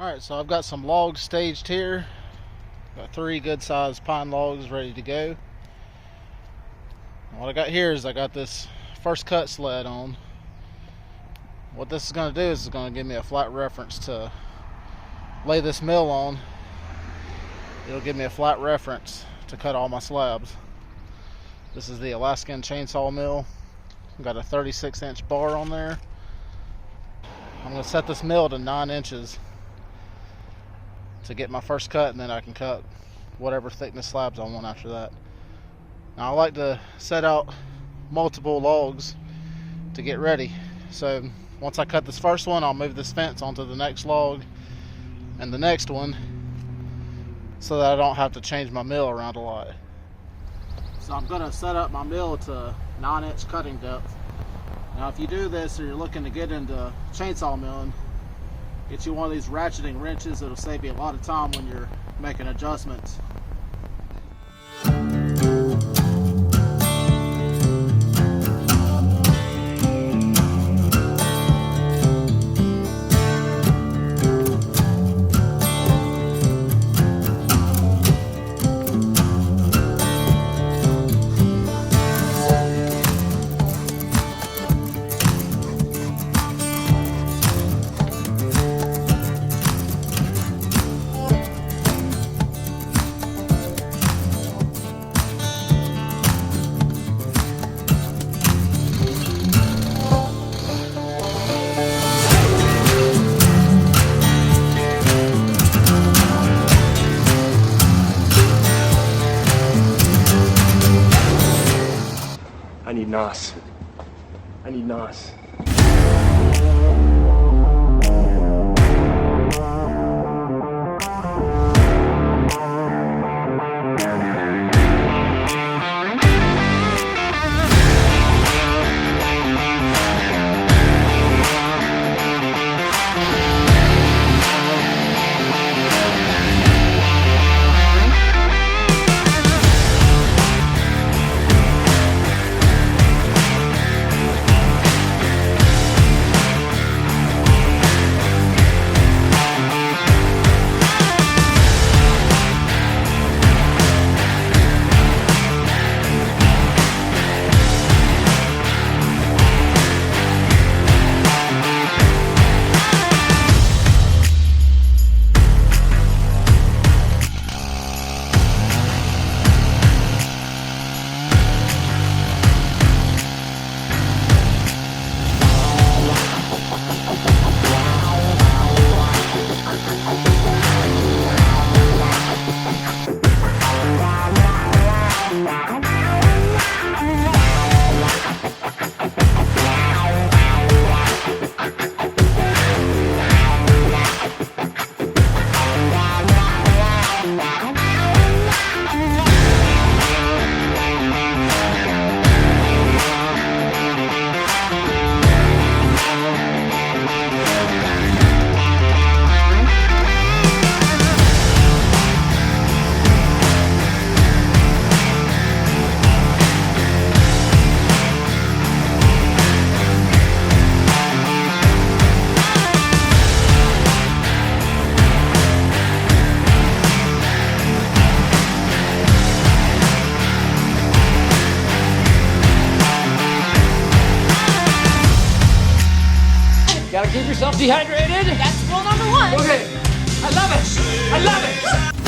Alright, so I've got some logs staged here. Got 3 good sized pine logs ready to go. And what I got here is I got this first cut sled on. What this is going to do is it's going to give me a flat reference to lay this mill on. It'll give me a flat reference to cut all my slabs. This is the Alaskan chainsaw mill. I've got a 36-inch bar on there. I'm going to set this mill to 9 inches to get my first cut, and then I can cut whatever thickness slabs I want after that. Now I like to set out multiple logs to get ready. So once I cut this first one, I'll move this fence onto the next log and the next one so that I don't have to change my mill around a lot. So I'm going to set up my mill to 9-inch cutting depth. Now if you do this or you're looking to get into chainsaw milling, get you one of these ratcheting wrenches. It'll save you a lot of time when you're making adjustments. I need NOS. I need NOS. Gotta keep yourself dehydrated. That's rule number 1. Okay, I love it. I love it.